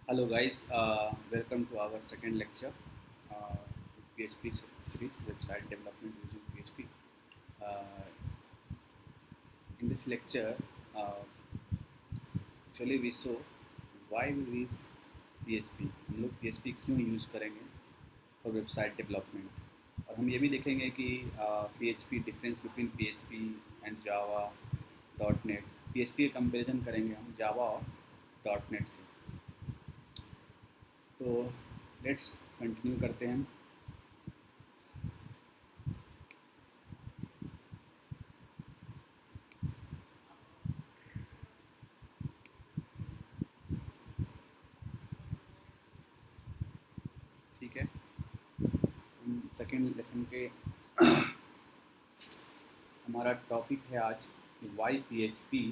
Hello guys, welcome to our second lecture, PHP series, website development using PHP. Uh, in this lecture, uh, actually we saw why we use PHP, हम लोग PHP क्यों use करेंगे for website development, और हम ये भी देखेंगे कि PHP difference between PHP and Java dot net, PHP का कंपेरिजन करेंगे हम जावा और डॉट नेट से। तो लेट्स कंटिन्यू करते हैं। ठीक है, सेकेंड लेसन के हमारा टॉपिक है आज why P H P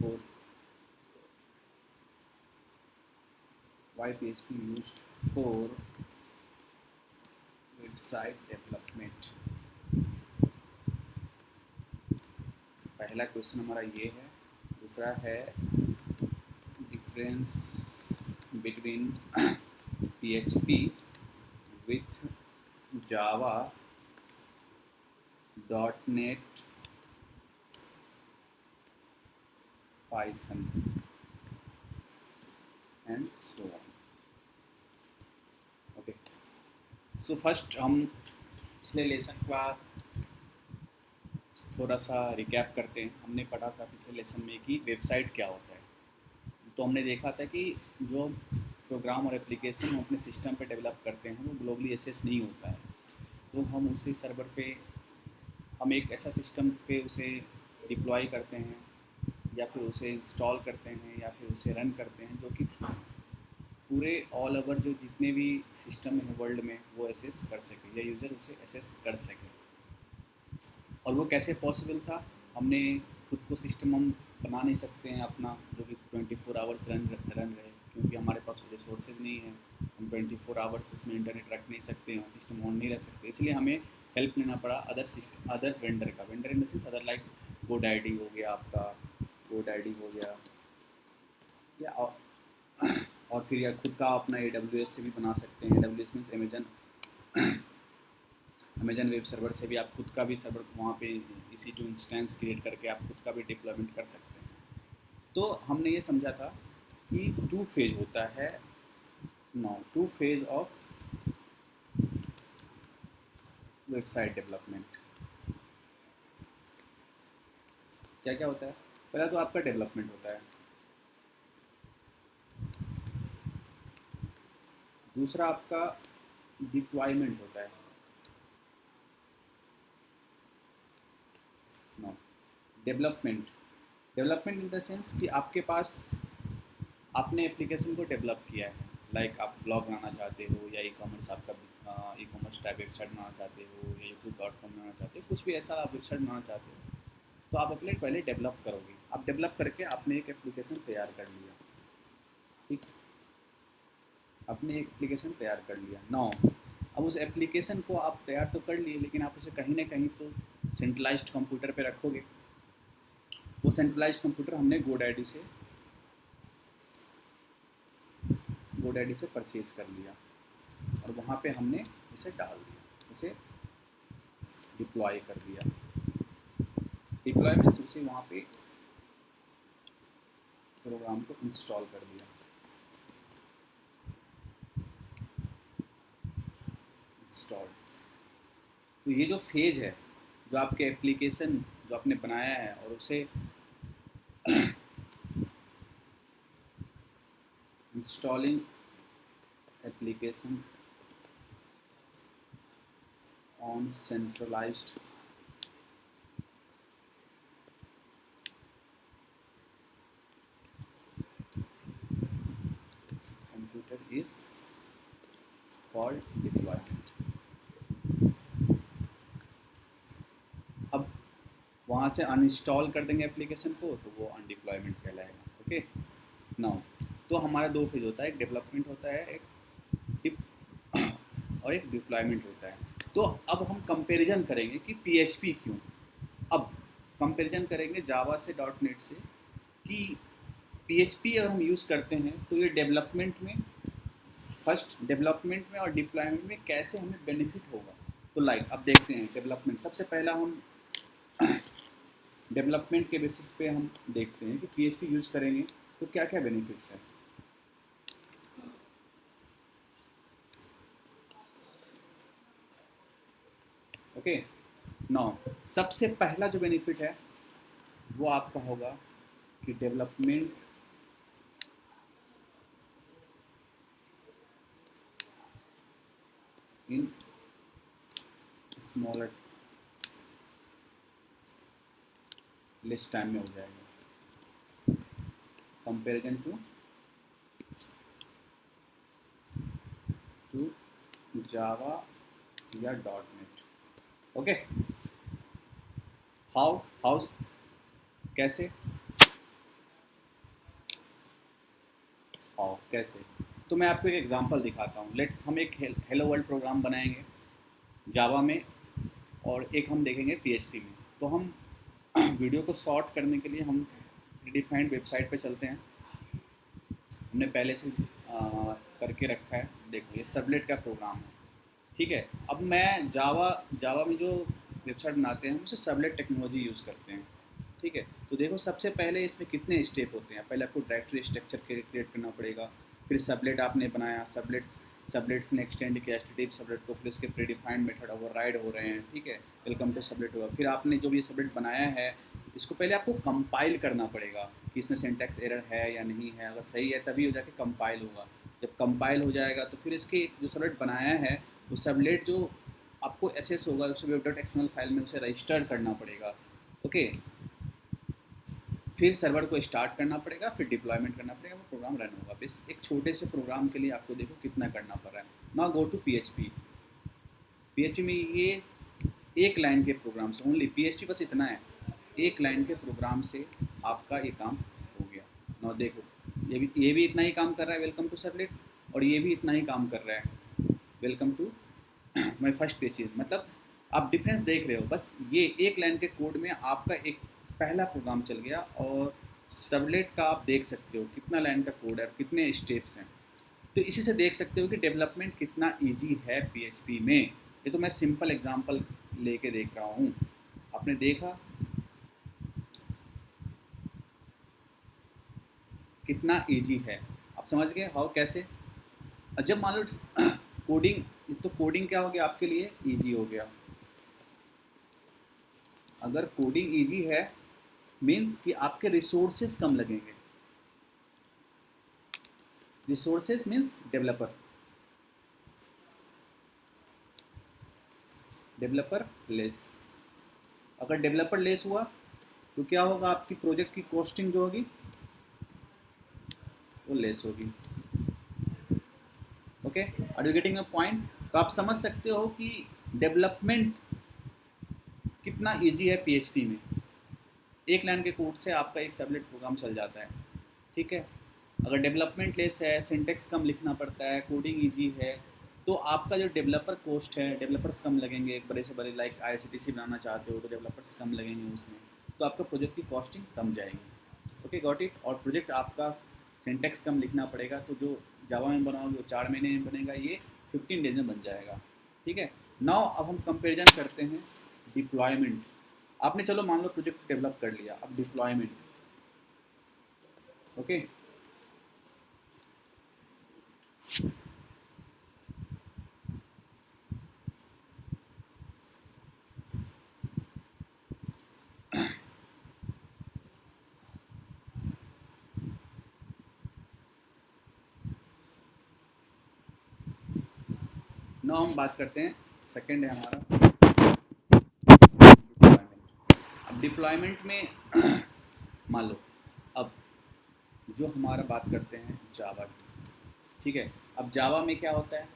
for why P H P use for website development. पहला क्वेश्चन हमारा ये है। दूसरा है difference between P H P with Java dot net Python and so on. Okay, so first हम पिछले लेसन का थोड़ा सा रिकैप करते हैं। हमने पढ़ा था पिछले लेसन में कि वेबसाइट क्या होता है। तो हमने देखा था कि जो प्रोग्राम और एप्लीकेशन हम अपने सिस्टम पे डेवलप करते हैं वो ग्लोबली एक्सेस नहीं होता है। तो हम उसी सर्वर पे हम एक ऐसा सिस्टम पे उसे डिप्लॉय करते हैं या फिर उसे इंस्टॉल करते हैं या फिर उसे रन करते हैं, जो कि पूरे ऑल ओवर जो जितने भी सिस्टम हैं वर्ल्ड में वो एसेस कर सके या यूज़र उसे एसेस कर सके। और वो कैसे पॉसिबल था? हमने खुद को सिस्टम हम बना नहीं सकते हैं अपना जो कि 24 आवर्स रन रहे, क्योंकि हमारे पास रिसोर्सेज नहीं है। हम 24 आवर्स उसमें इंटरनेट रख नहीं सकते हैं, सिस्टम ऑन नहीं रह सकते, इसलिए हमें हेल्प लेना पड़ा अदर वेंडर का। Vendor in the sense other like GoDaddy हो गया आपका, GoDaddy हो गया, या और फिर या खुद का अपना AWS से भी बना सकते हैं। AWS means Amazon web server से भी आप खुद का भी सर्वर वहाँ पे EC2 इंस्टेंस क्रिएट करके आप खुद का भी डिप्लॉयमेंट कर सकते हैं। तो हमने ये समझा था कि टू फेज होता है, two phase of website development. क्या क्या होता है? पहला तो आपका डेवलपमेंट होता है, दूसरा आपका डिप्लॉयमेंट होता है। No, development development in the sense कि आपके पास आपने एप्लीकेशन को डेवलप किया है, लाइक आप ब्लॉग बनाना चाहते हो या ई कॉमर्स आपका ई कॉमर्स टाइप वेबसाइट बनाना चाहते हो या YouTube.com बनाना चाहते हो, कुछ भी ऐसा आप वेबसाइट बनाना चाहते हो, तो आप अपने पहले डेवलप करोगे। आप डेवलप करके आपने एक एप्लीकेशन तैयार कर लिया। ठीक, आपने एक एप्लीकेशन तैयार कर लिया। नाउ अब उस एप्लीकेशन को आप तैयार तो कर लिए, लेकिन आप उसे कहीं ना कहीं तो सेंट्रलाइज्ड कंप्यूटर पे रखोगे। वो सेंट्रलाइज्ड कंप्यूटर हमने GoDaddy से परचेज कर लिया और वहाँ पे हमने इसे डाल दिया, उसे डिप्लॉय कर दिया। डिप्लॉयमेंट से उसे वहाँ पे प्रोग्राम को इंस्टॉल कर दिया। इंस्टॉल, तो ये जो फेज है, जो आपके एप्लीकेशन जो आपने बनाया है और उसे installing application on centralised computer is called deployment. अब वहाँ से अनइंस्टॉल कर देंगे एप्लीकेशन को तो वो अनडिप्लॉयमेंट कहलाएगा। ओके, नाउ तो हमारा दो फेज होता है, एक डेवलपमेंट होता है, एक और एक डिप्लॉयमेंट होता है। तो अब हम कंपैरिजन करेंगे कि PHP क्यों। अब कंपैरिजन करेंगे जावा से, डॉट नेट से, कि PHP अगर हम यूज़ करते हैं तो ये डेवलपमेंट में, फर्स्ट डेवलपमेंट में और डिप्लॉयमेंट में कैसे हमें बेनिफिट होगा। तो लाइक अब देखते हैं डेवलपमेंट। सबसे पहला हम डेवलपमेंट के बेसिस पे हम देखते हैं कि PHP यूज़ करेंगे तो क्या क्या बेनिफिट्स है। ओके, नाउ सबसे पहला जो बेनिफिट है वो आपका होगा कि development in smaller less time में हो जाएगा कंपेरिजन टू जावा या डॉट नेट। ओके, हाउ कैसे, कैसे, तो मैं आपको एक एग्जांपल दिखाता हूँ। लेट्स हम एक हेलो वर्ल्ड प्रोग्राम बनाएंगे जावा में और एक हम देखेंगे PHP में। तो हम वीडियो को शॉर्ट करने के लिए हम प्रीडिफाइंड वेबसाइट पे चलते हैं। हमने पहले से करके रखा है। देखो ये सबलेट का प्रोग्राम है, ठीक है। अब मैं जावा में जो वेबसाइट बनाते हैं हम उसे सबलेट टेक्नोलॉजी यूज़ करते हैं, ठीक है। तो देखो सबसे पहले इसमें कितने स्टेप होते हैं। पहले आपको डायरेक्टरी स्ट्रक्चर क्रिएट करना पड़ेगा, फिर सबलेट आपने बनाया, सबलेट्स ने एक्सटेंड किया एचटीटीपी सबलेट को, फिर उसके प्रीडिफाइंड मेथड ओवरराइड हो रहे हैं, ठीक है। वेलकम टू सबलेट हुआ। फिर आपने जो भी सबलेट बनाया है इसको पहले आपको कंपाइल करना पड़ेगा कि इसमें सिंटैक्स एरर है या नहीं है। अगर सही है तभी हो जाके कंपाइल होगा। जब कंपाइल हो जाएगा तो फिर इसके जो सबलेट बनाया है वो सबलेट जो आपको एसेस होगा उसे वेब डॉट एक्सएमएल फाइल में उसे रजिस्टर करना पड़ेगा। ओके, फिर सर्वर को स्टार्ट करना पड़ेगा, फिर डिप्लॉयमेंट करना पड़ेगा, वो प्रोग्राम रन होगा। बस एक छोटे से प्रोग्राम के लिए आपको देखो कितना करना पड़ रहा है। नाउ गो टू PHP में ये एक लाइन के प्रोग्राम से ओनली, PHP बस इतना है, एक लाइन के प्रोग्राम से आपका ये काम हो गया। नाउ देखो ये भी इतना ही काम कर रहा है वेलकम टू सबलेट, और ये भी इतना ही काम कर रहा है welcome to my first page. मतलब आप डिफरेंस देख रहे हो। बस ये एक लाइन के कोड में आपका एक पहला प्रोग्राम चल गया, और सबलेट का आप देख सकते हो कितना लाइन का कोड है और कितने स्टेप्स हैं। तो इसी से देख सकते हो कि डेवलपमेंट कितना इजी है PHP में। ये तो मैं सिंपल एग्जांपल लेके देख रहा हूँ, आपने देखा कितना इजी है। आप समझ गए हाउ कैसे। जब मान लो कोडिंग, तो कोडिंग क्या हो गया आपके लिए, इजी हो गया। अगर कोडिंग इजी है मीन्स कि आपके रिसोर्सेज कम लगेंगे। Resources means developer less. अगर डेवलपर लेस हुआ तो क्या होगा, आपकी प्रोजेक्ट की कॉस्टिंग जो होगी वो लेस होगी। Okay, are you getting a point. तो आप समझ सकते हो कि डेवलपमेंट कितना इजी है PHP में। एक लाइन के कोड से आपका एक सबलेट प्रोग्राम चल जाता है, ठीक है। अगर डेवलपमेंट लेस है, सिंटेक्स कम लिखना पड़ता है, कोडिंग इजी है, तो आपका जो डेवलपर कॉस्ट है, डेवलपर्स कम लगेंगे। बड़े से बड़े लाइक IRCTC बनाना चाहते हो तो डेवलपर्स कम लगेंगे उसमें, तो आपका प्रोजेक्ट की कॉस्टिंग कम जाएगी। Okay got it. और प्रोजेक्ट आपका सिंटेक्स कम लिखना पड़ेगा, तो जो जावा में बनाओगे वो 4 महीने में बनेगा, ये 15 डेज में बन जाएगा, ठीक है। नाउ अब हम कंपेरिजन करते हैं डिप्लॉयमेंट। आपने चलो मान लो प्रोजेक्ट डेवलप कर लिया, अब डिप्लॉयमेंट। ओके, नाउ हम बात करते हैं, सेकंड है हमारा डिप्लॉयमेंट। अब डिप्लॉयमेंट में मान लो अब जो हमारा बात करते हैं जावा की, ठीक है। अब जावा में क्या होता है,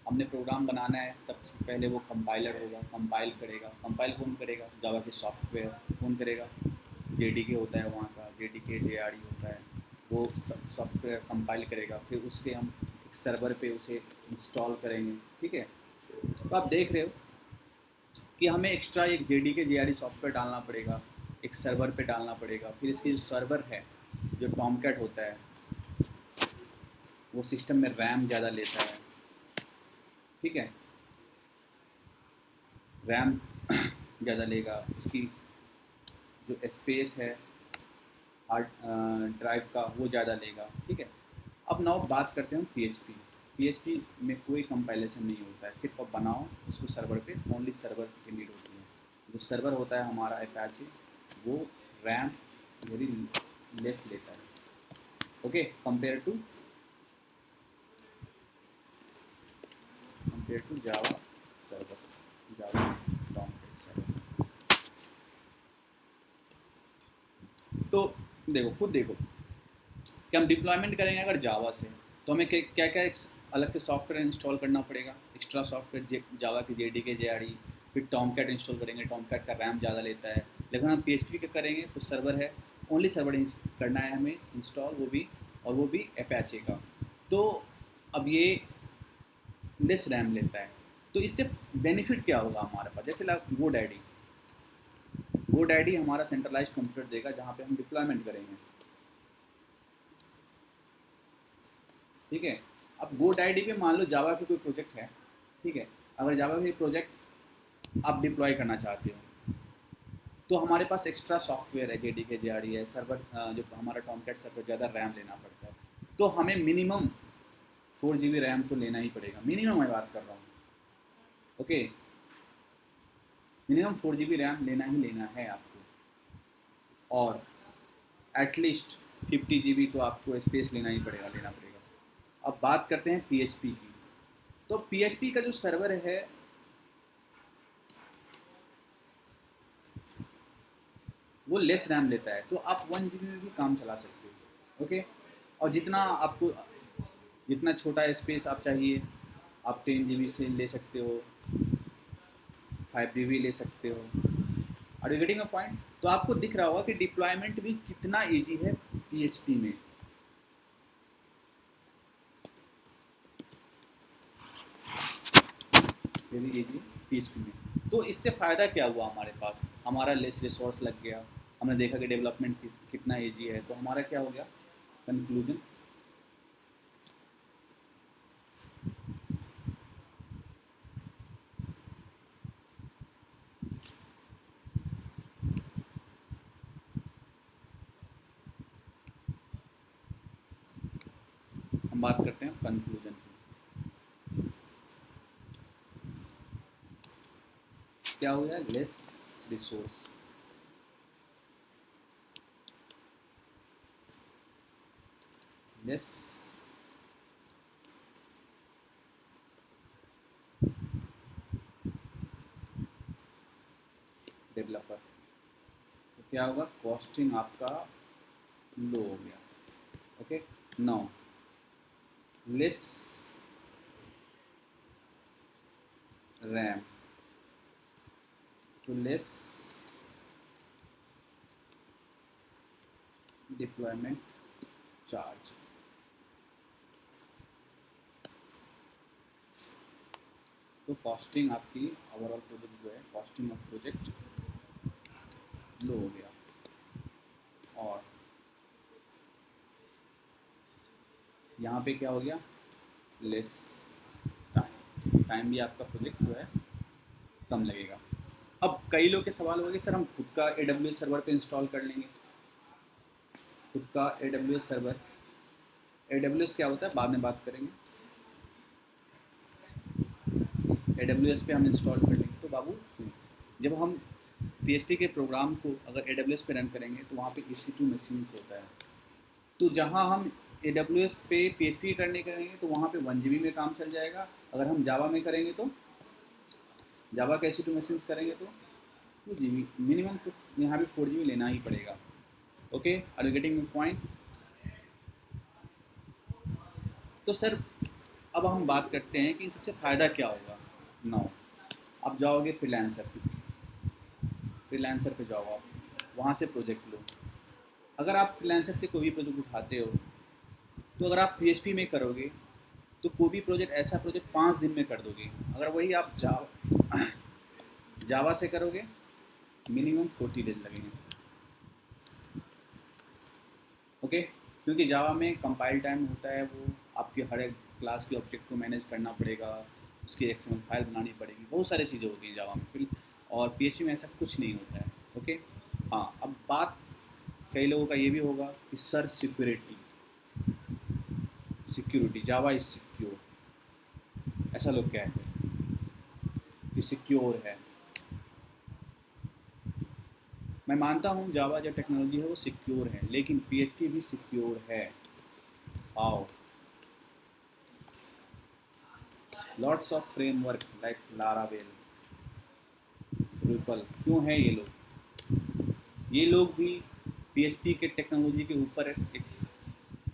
हमने प्रोग्राम बनाना है, सबसे पहले वो कंपाइलर होगा, कंपाइल करेगा। कंपाइल कौन करेगा, जावा के सॉफ्टवेयर कौन करेगा, JDK होता है वहाँ का, JDK JRE होता है, वो सॉफ्टवेयर कंपाइल करेगा। फिर उसके हम एक सर्वर पे उसे इंस्टॉल करेंगे, ठीक है। तो आप देख रहे हो कि हमें एक्स्ट्रा एक JDK JRE सॉफ्टवेयर डालना पड़ेगा, एक सर्वर पे डालना पड़ेगा। फिर इसके जो सर्वर है, जो टॉमकैट होता है वो सिस्टम में रैम ज़्यादा लेता है, ठीक है, रैम ज़्यादा लेगा, उसकी जो स्पेस है हार्ड ड्राइव का वो ज़्यादा लेगा, ठीक है। अब नाउ बात करते हैं PHP। PHP में कोई कंपाइलेशन नहीं होता है, सिर्फ आप बनाओ उसको सर्वर पे, ओनली सर्वर की नीड होती है। जो सर्वर होता है हमारा अपाचे वो रैम वेरी लेस लेता है, okay, compare to Java server, Java Tomcat server. तो देखो, खुद देखो कि हम डिप्लॉयमेंट करेंगे अगर जावा से तो हमें क्या क्या अलग से सॉफ्टवेयर इंस्टॉल करना पड़ेगा, एक्स्ट्रा सॉफ्टवेयर, जावा की JDK JRE, फिर टॉमकैट इंस्टॉल करेंगे, टॉमकैट का रैम ज़्यादा लेता है। लेकिन हम PHP के करेंगे तो सर्वर है, ओनली सर्वर करना है हमें इंस्टॉल, वो भी अपाचे का। तो अब ये लेस रैम लेता है, तो इससे बेनिफिट क्या होगा हमारे पास, जैसे वो डैडी हमारा सेंट्रलाइज कंप्यूटर देगा जहाँ पे हम डिप्लॉयमेंट करेंगे, ठीक है। अब GoDaddy पे मान लो जावा का कोई प्रोजेक्ट है, ठीक है, अगर जावा का प्रोजेक्ट आप डिप्लॉय करना चाहते हो तो हमारे पास एक्स्ट्रा सॉफ्टवेयर है, JDK JRE है, सर्वर जो हमारा टॉमकैट सर्वर ज़्यादा रैम लेना पड़ता है, तो हमें मिनिमम 4 GB रैम तो लेना ही पड़ेगा, मिनिमम मैं बात कर रहा हूँ, ओके, मिनिमम 4 GB रैम लेना ही लेना है आपको, और एटलीस्ट 50 GB तो आपको स्पेस लेना पड़ेगा। अब बात करते हैं PHP की। तो PHP का जो सर्वर है वो लेस रैम लेता है, तो आप 1 GB में भी काम चला सकते हो, ओके। और जितना छोटा स्पेस आप चाहिए आप 10 GB से ले सकते हो, 5 GB ले सकते हो। Are you getting a point? तो आपको दिख रहा होगा कि डिप्लॉयमेंट भी कितना ईजी है PHP में। वेरी इजी PHP में। तो इससे फ़ायदा क्या हुआ हमारे पास, हमारा लेस रिसोर्स लग गया, हमने देखा कि डेवलपमेंट कितना इजी है, तो हमारा क्या हो गया कंक्लूजन, हम बात करते हैं कंक्लूजन की। क्या हो गया, लेस रिसोर्स, लेस डेवलपर, तो क्या होगा, कॉस्टिंग आपका लो हो गया, ओके। नाउ लेस रैम, तो लेस डिप्लॉयमेंट चार्ज, तो कॉस्टिंग आपकी ओवरऑल प्रोजेक्ट जो है, कॉस्टिंग ऑफ प्रोजेक्ट लो हो गया, और यहाँ पे क्या हो गया, लेस टाइम भी आपका प्रोजेक्ट जो है कम लगेगा। अब कई लोग के सवाल होगा कि सर हम खुद का AWS सर्वर पे इंस्टॉल कर लेंगे, खुद का AWS सर्वर, AWS क्या होता है बाद में बात करेंगे, AWS पे हम इंस्टॉल कर लेंगे। तो बाबू सुनिए, जब हम PHP के प्रोग्राम को अगर AWS पे रन करेंगे तो वहाँ पे EC2 मशीन्स होता है, तो जहाँ हम AWS पे PHP करने करेंगे तो वहाँ पे 1 GB में काम चल जाएगा। अगर हम जावा में करेंगे तो जावा के EC2 मशीन्स करेंगे तो 2 GB मिनिमम, तो यहाँ पे 4 GB लेना ही पड़ेगा, okay. Are you getting point? तो सर अब हम बात करते हैं कि सबसे फ़ायदा क्या होगा। नाउ आप जाओगे फ्रीलांसर पे जाओ, आप वहाँ से प्रोजेक्ट लो। अगर आप फ्रीलांसर से कोई भी प्रोजेक्ट उठाते हो तो अगर आप PHP में करोगे तो कोई भी प्रोजेक्ट, ऐसा प्रोजेक्ट 5 दिन में कर दोगे। अगर वही आप जावा से करोगे मिनिमम 40 डेज लगेंगे, ओके, क्योंकि जावा में कंपाइल टाइम होता है, वो आपके हर एक क्लास के ऑब्जेक्ट को मैनेज करना पड़ेगा, उसकी एक्सएमएल फाइल बनानी पड़ेगी, बहुत सारी चीज़ें होती हैं जावा में फिर। और पीएचपी में ऐसा कुछ नहीं होता है। ओके, हाँ, अब बात कई लोगों का ये भी होगा कि sir security, security Java is secure, ऐसा लोग कहते हैं कि सिक्योर है। मैं मानता हूँ जावा जो टेक्नोलॉजी है वो सिक्योर है, लेकिन पीएचपी भी सिक्योर है। आओ, lots of framework like Laravel, Drupal, क्यों है ये लोग भी पीएचपी के टेक्नोलॉजी के ऊपर एक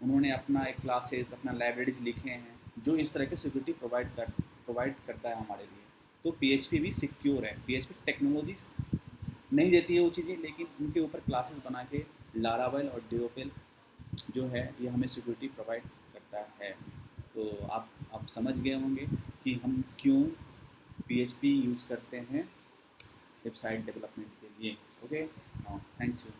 उन्होंने अपना एक क्लासेस, अपना लाइब्रेरीज लिखे हैं जो इस तरह की सिक्योरिटी प्रोवाइड करता है हमारे लिए। तो पीएचपी भी सिक्योर है। पीएचपी टेक्नोलॉजी नहीं देती है वो चीज़ें, लेकिन उनके ऊपर क्लासेस बना के लारावेल और ड्यूरेबल जो है ये हमें सिक्योरिटी प्रोवाइड करता है। तो आप समझ गए होंगे कि हम क्यों पीएचपी यूज़ करते हैं वेबसाइट डेवलपमेंट के लिए। Okay, thanks you.